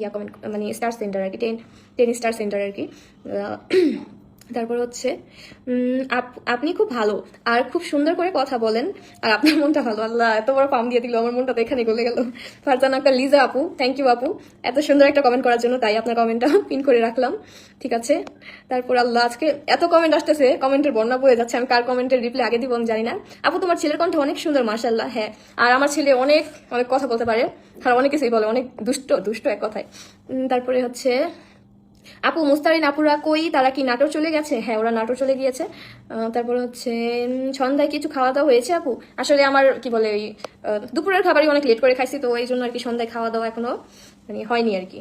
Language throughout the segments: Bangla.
ইয়া কমেন্ট মানে স্টার সেন্টার আর কি, 10 স্টার সেন্টার আর কি। তারপর হচ্ছে আপনি খুব ভালো আর খুব সুন্দর করে কথা বলেন, আর আপনার মনটা ভালো। আল্লাহ, এত বড় পাম দিয়ে দিল, আমার মনটা তো এখানে গলে গেল। ফারজানা আক্তার লিজা আপু, থ্যাংক ইউ আপু এত সুন্দর একটা কমেন্ট করার জন্য, তাই আপনার কমেন্টটা পিন করে রাখলাম। ঠিক আছে, তারপর আল্লাহ, আজকে এত কমেন্ট আসতেছে, কমেন্টের বন্যা বয়ে যাচ্ছে, আমি কার কমেন্টের রিপ্লাই আগে দিব আমি জানি না। আপু তোমার ছেলের কণ্ঠ অনেক সুন্দর, মাশাআল্লাহ। হ্যাঁ, আর আমার ছেলে অনেক অনেক কথা বলতে পারে, আর অনেক কিছুই বলে, অনেক দুষ্ট দুষ্ট এক কথায়। তারপরে হচ্ছে আপু মুস্তারিন আপুরা কই, তারা কি নাটোর চলে গেছে? হ্যাঁ, ওরা নাটোর চলে গিয়েছে। তারপর হচ্ছে সন্ধ্যায় কিছু খাওয়া দাওয়া হয়েছে আপু? আসলে আমার কি বলে ওই দুপুরের খাবারই অনেক লেট করে খাইছি, তো এই জন্য আর কি সন্ধ্যায় খাওয়া দাওয়া এখনো মানে হয়নি আর কি।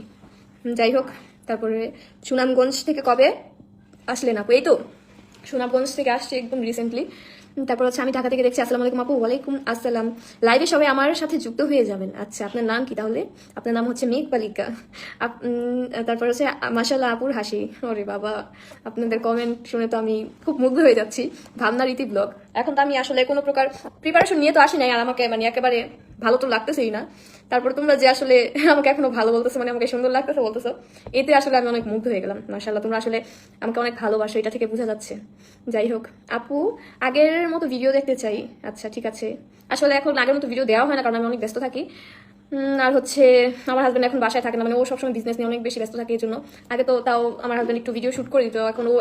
যাই হোক, তারপরে সুনামগঞ্জ থেকে কবে আসলেন আপু? এই তো সুনামগঞ্জ থেকে আসছি একদম রিসেন্টলি। তারপর হচ্ছে আমি ঢাকা থেকে দেখছি। আসসালামু আলাইকুম আপু। ওয়ালাইকুম আসসালাম। লাইভে সবাই আমার সাথে যুক্ত হয়ে যাবেন। আচ্ছা, আপনার নাম কি তাহলে? আপনার নাম হচ্ছে মেঘ বালিকা। তারপর হচ্ছে মাশাআল্লাহ আপুর হাসি। ওরে বাবা, আপনাদের কমেন্ট শুনে তো আমি খুব মুগ্ধ হয়ে যাচ্ছি। ভাবনা রীতি ব্লগ। এখন তো আমি আসলে কোনো প্রকার প্রিপারেশন নিয়ে তো আসি নাই, আর আমাকে মানে একেবারে ভালো তো লাগতেছেই না। তারপর তোমরা যে আসলে আমাকে এখনো ভালো বলতেছো, মানে আমাকে সুন্দর লাগতেছে বলতেছো, এতে আসলে আমি অনেক মুগ্ধ হয়ে গেলাম। মাশাআল্লাহ, তোমরা আসলে আমাকে অনেক ভালোবাসো, এটা থেকে বোঝা যাচ্ছে। যাই হোক আপু, আগের মতো ভিডিও দেখতে চাই। আচ্ছা ঠিক আছে, আসলে এখন আগের মতো ভিডিও দেওয়া হয় না, কারণ আমি অনেক ব্যস্ত থাকি। আর হচ্ছে আমার হাজব্যান্ড এখন বাসায় থাকে না, মানে ও সবসময় বিজনেস নিয়ে অনেক বেশি ব্যস্ত থাকে, এই জন্য। আগে তো তাও আমার হাজব্যান্ড একটু ভিডিও শুট করে দিত, এখন ও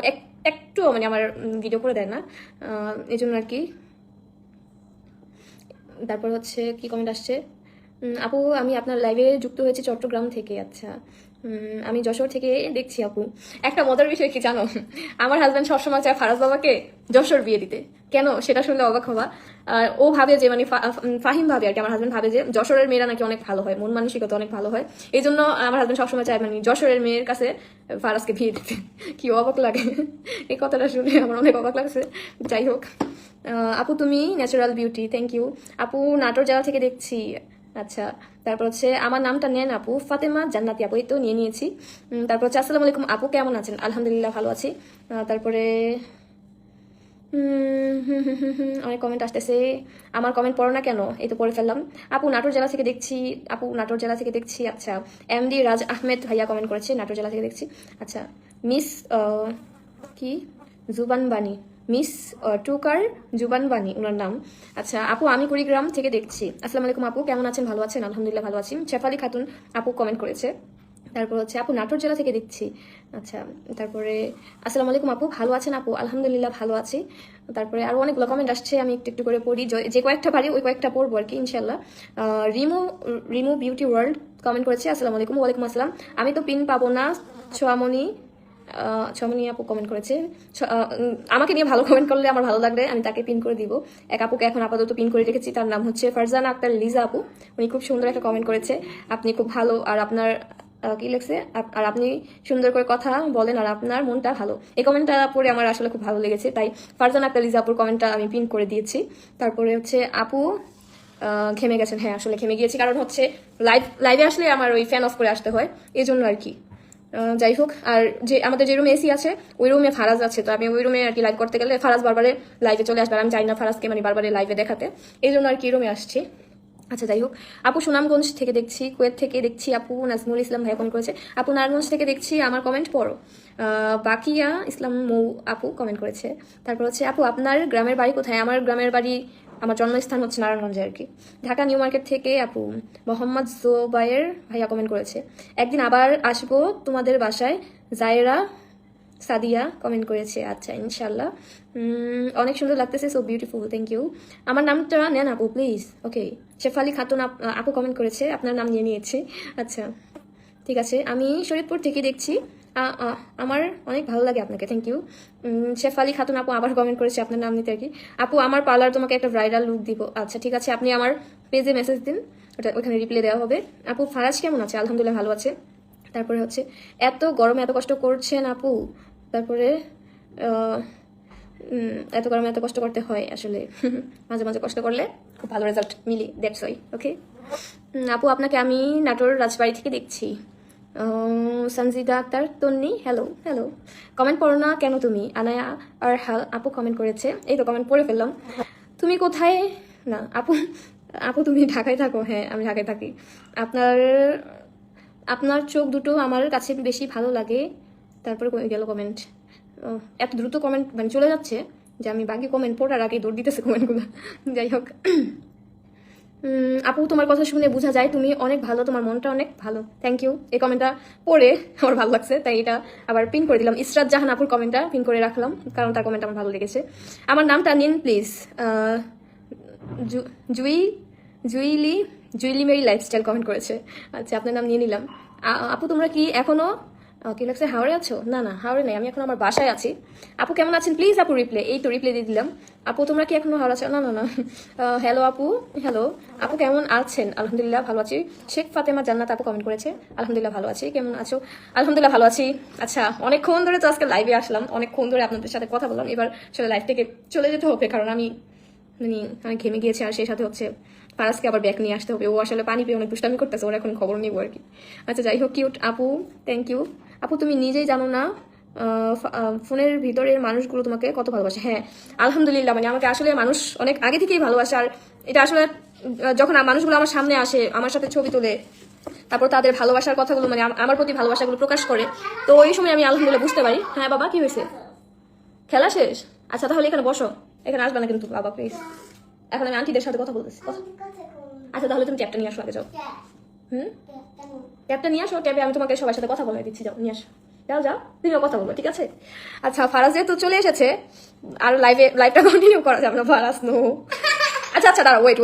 একটু মানে আমার ভিডিও করে দেয় না, এই জন্য আর কি। তারপর হচ্ছে কি কমেন্ট আসছে, আপু আমি আপনার লাইভে যুক্ত হয়েছি চট্টগ্রাম থেকে। আচ্ছা, আমি যশোর থেকে দেখছি আপু। একটা মজার বিষয় কি জানো, আমার হাজব্যান্ড সবসময় চায় ফারাজ বাবাকে যশোর বিয়ে দিতে। কেন সেটা শুনলে অবাক হবা। আর ও ভাবে যে মানে ফাহিম ভাবে আর কি, আমার হাজব্যান্ড ভাবে যে যশোরের মেয়েরা নাকি অনেক ভালো হয়, মন মানসিকতা অনেক ভালো হয়, এই জন্য আমার হাজব্যান্ড সবসময় চায় মানে যশোরের মেয়ের কাছে ফারাজকে বিয়ে দিতে। কি অবাক লাগে এই কথাটা শুনে, আমার অনেক অবাক লাগছে। যাই হোক, আপু তুমি ন্যাচারাল বিউটি, থ্যাংক ইউ আপু। নাটোর জেলা থেকে দেখছি। আচ্ছা, তারপর হচ্ছে আমার নামটা নেন আপু, ফাতেমা জান্নাতি আপু। এই তো নিয়ে নিয়েছি। তারপর হচ্ছে আসসালামু আলাইকুম আপু, কেমন আছেন? আলহামদুলিল্লাহ ভালো আছি। তারপরে অনেক কমেন্ট আসতেছে, আমার কমেন্ট পড়ো না কেন? এই তো পড়ে ফেললাম। আপু নাটোর জেলা থেকে দেখছি। আপু নাটোর জেলা থেকে দেখছি। আচ্ছা, এমডি রাজ আহমেদ ভাইয়া কমেন্ট করেছে, নাটোর জেলা থেকে দেখছি। আচ্ছা, মিস কি জুবান বানি, মিস টুকার জুবান বানি ওনার নাম। আচ্ছা আপু, আমি কুড়িগ্রাম থেকে দেখছি। আসসালামু আলাইকুম আপু, কেমন আছেন? ভালো আছেন? আলহামদুলিল্লাহ ভালো আছি। শেফালি খাতুন আপু কমেন্ট করেছে। তারপর হচ্ছে আপু নাটোর জেলা থেকে দেখছি। আচ্ছা, তারপরে আসসালামু আলাইকুম আপু, ভালো আছেন আপু? আলহামদুলিল্লাহ ভালো আছি। তারপরে আরো অনেকগুলো কমেন্ট আসছে, আমি একটু একটু করে পড়ি, যে কয়েকটা পারি ওই কয়েকটা পড়বো আর কি ইনশাল্লাহ। Rimu Rimu beauty world comment করেছে, আসসালামু আলাইকুম। ওয়ালাইকুম আসসালাম। আমি তো পিন পাবো না, ছোয়ামণি ছমনি আপু কমেন্ট করেছে। আমাকে নিয়ে ভালো কমেন্ট করলে আমার ভালো লাগবে, আমি তাকে পিন করে দিব। এক আপুকে এখন আপাতত পিন করে রেখেছি, তার নাম হচ্ছে ফারজানা আক্তার লিজা আপু। উনি খুব সুন্দর একটা কমেন্ট করেছে, আপনি খুব ভালো, আর আপনার কি লেগছে, আর আপনি সুন্দর করে কথা বলেন, আর আপনার মনটা ভালো। এই কমেন্টটা পড়ে আমার আসলে খুব ভালো লেগেছে, তাই ফারজানা আক্তার লিজা আপুর কমেন্টটা আমি পিন করে দিয়েছি। তারপরে হচ্ছে আপু ঘেমে গেছেন। হ্যাঁ, আসলে ঘেমে গিয়েছি, কারণ হচ্ছে লাইভে আসলে আমার ওই ফ্যান অফ করে আসতে হয়, এই জন্য আর কি। যাই হোক, আর যে আমাদের যে রুমে এসি আছে ওই রুমে ফারাজ আছে, তো আমি ওই রুমে আর কি লাইভ করতে গেলে ফারাজ বারবারে লাইভে চলে আসবে, আমি চাই না ফারাজকে মানে বারবারে লাইভে দেখাতে, এই জন্য আর কি রুমে আসছি। আচ্ছা যাই হোক, আপু সুনামগঞ্জ থেকে দেখছি, কুয়েত থেকে দেখছি আপু। নাজমুল ইসলাম ভাই কমেন্ট করেছে, আপু নারায়ণগঞ্জ থেকে দেখছি, আমার কমেন্ট পড়ো। বাকিয়া ইসলাম মৌ আপু কমেন্ট করেছে। তারপর হচ্ছে আপু আপনার গ্রামের বাড়ি কোথায়? আমার গ্রামের বাড়ি, আমার জন্মস্থান হচ্ছে নারায়ণগঞ্জে আর কি, ঢাকা নিউ মার্কেট থেকে আপু। মোহাম্মদ জোবায়ের ভাইয়া কমেন্ট করেছে, একদিন আবার আসবো তোমাদের বাসায়। জায়রা সাদিয়া কমেন্ট করেছে। আচ্ছা ইনশাল্লাহ, অনেক সুন্দর লাগতেছে, সো বিউটিফুল, থ্যাংক ইউ। আমার নামটা নেন আপু প্লিজ। ওকে, শেফালি খাতুন আপু কমেন্ট করেছে, আপনার নাম নিয়ে নিয়েছি। আচ্ছা ঠিক আছে, আমি শরীয়তপুর থেকে দেখছি, আমার অনেক ভালো লাগে আপনাকে, থ্যাংক ইউ। শেফালি খাতুন আপু আবার কমেন্ট করেছে আপনার নাম নিতে আর কি। আপু আমার পার্লার তোমাকে একটা ব্রাইডাল লুক দিব। আচ্ছা ঠিক আছে, আপনি আমার পেজে মেসেজ দিন, ওখানে রিপ্লাই দেওয়া হবে। আপু ফারাজ কেমন আছে? আলহামদুলিল্লাহ ভালো আছে। তারপরে হচ্ছে এত গরমে এত কষ্ট করছেন আপু। তারপরে এত গরমে এত কষ্ট করতে হয় আসলে, মাঝে মাঝে কষ্ট করলে খুব ভালো রেজাল্ট মিলি, দ্যাটস ওয়াই। ওকে আপু, আপনাকে আমি নাটোর রাজবাড়ি থেকে দেখছি। সঞ্জিদা আক্তার তন্নি, হ্যালো হ্যালো। কমেন্ট পড়ো না কেন তুমি? আনায়া আর আপু কমেন্ট করেছে, এই তো কমেন্ট পড়ে ফেললাম। তুমি কোথায়? না আপু, আপু তুমি ঢাকায় থাকো? হ্যাঁ আমি ঢাকায় থাকি। আপনার আপনার চোখ দুটো আমার কাছে বেশি ভালো লাগে। তারপরে গেল কমেন্ট। এত দ্রুত কমেন্ট মানে চলে যাচ্ছে যে আমি বাকি কমেন্ট পড়ার আগে দৌড় দিতেছে কমেন্টগুলো। যাই হোক, আপু তোমার কথা শুনে বোঝা যায় তুমি অনেক ভালো, তোমার মনটা অনেক ভালো। Thank you. এই কমেন্টটা পড়ে আমার ভালো লাগছে, তাই এটা আবার পিন করে দিলাম। ইসরাত জাহান আপুর কমেন্টটা পিন করে রাখলাম, কারণ তার কমেন্ট আমার ভালো লেগেছে। আমার নামটা নিন প্লিজ। জুই জুইলি জুইলি মেরি লাইফস্টাইল কমেন্ট করেছে। আচ্ছা, আপনার নাম নিয়ে নিলাম। আপু তোমরা কি এখনো কি লাগছে হাওড়ে আছো? না না, হাওড়ে নেই, আমি এখন আমার বাসায় আছি। আপু কেমন আছেন প্লিজ? আপু রিপ্লে, এই তো রিপ্লে দিয়ে দিলাম। আপু তোমরা কি এখনো হাওড়ে আছো? না না না। হ্যালো আপু, হ্যালো আপু, কেমন আছেন? আলহামদুলিল্লাহ ভালো আছি। শেখ ফাতেমা জান্নাত আপু কমেন্ট করেছে, আলহামদুলিল্লাহ ভালো আছি। কেমন আছো? আলহামদুলিল্লাহ ভালো আছি। আচ্ছা, অনেকক্ষণ ধরে তো আজকে লাইভে আসলাম, অনেকক্ষণ ধরে আপনাদের সাথে কথা বললাম। এবার আসলে লাইভ থেকে চলে যেতে হবে, কারণ আমি অনেক ঘেমে গিয়েছি, আর সেই সাথে হচ্ছে ফারাজকে আবার ব্যাক নিয়ে আসতে হবে। ও আসলে পানি পেয়ে অনেক দুষ্টামি করতেছে, ওর এখন খবর নিবো আর কি। আচ্ছা যাই হোক, কিউট আপু, থ্যাংক ইউ। আপু তুমি নিজেই জানো না ফোনের ভিতরের মানুষগুলো তোমাকে কত ভালোবাসে। হ্যাঁ আলহামদুলিল্লাহ, মানে আমাকে আসলে মানুষ অনেক আগে থেকেই ভালোবাসে। আর এটা আসলে যখন মানুষগুলো আমার সামনে আসে, আমার সাথে ছবি তোলে, তারপর তাদের ভালোবাসার কথাগুলো মানে আমার প্রতি ভালোবাসাগুলো প্রকাশ করে, তো ওই সময় আমি আলহামদুলিল্লাহ বুঝতে পারি। হ্যাঁ বাবা, কি হয়েছে? খেলা শেষ? আচ্ছা তাহলে এখানে বসো, এখানে আসবে না কিন্তু বাবা প্লিজ। এখন আমি আন্টিদের সাথে কথা বলতেছি। আচ্ছা তাহলে তুমি ট্যাপটা নিয়ে আসো, আগে যাও। ট্যাপটা নিয়ে আসো, ট্যাবে আমি তোমাকে সবার সাথে কথা বলে দিচ্ছি, যাও নিয়ে আসো। যাও যাও, তুমিও কথা বলবো, ঠিক আছে? আচ্ছা ফারাজ যেহেতু চলে এসেছে, আর লাইভটা কন্টিনিউ করা যাবে না, ফারাজ নো। আচ্ছা আচ্ছা দাঁড়াও, ওয়েট।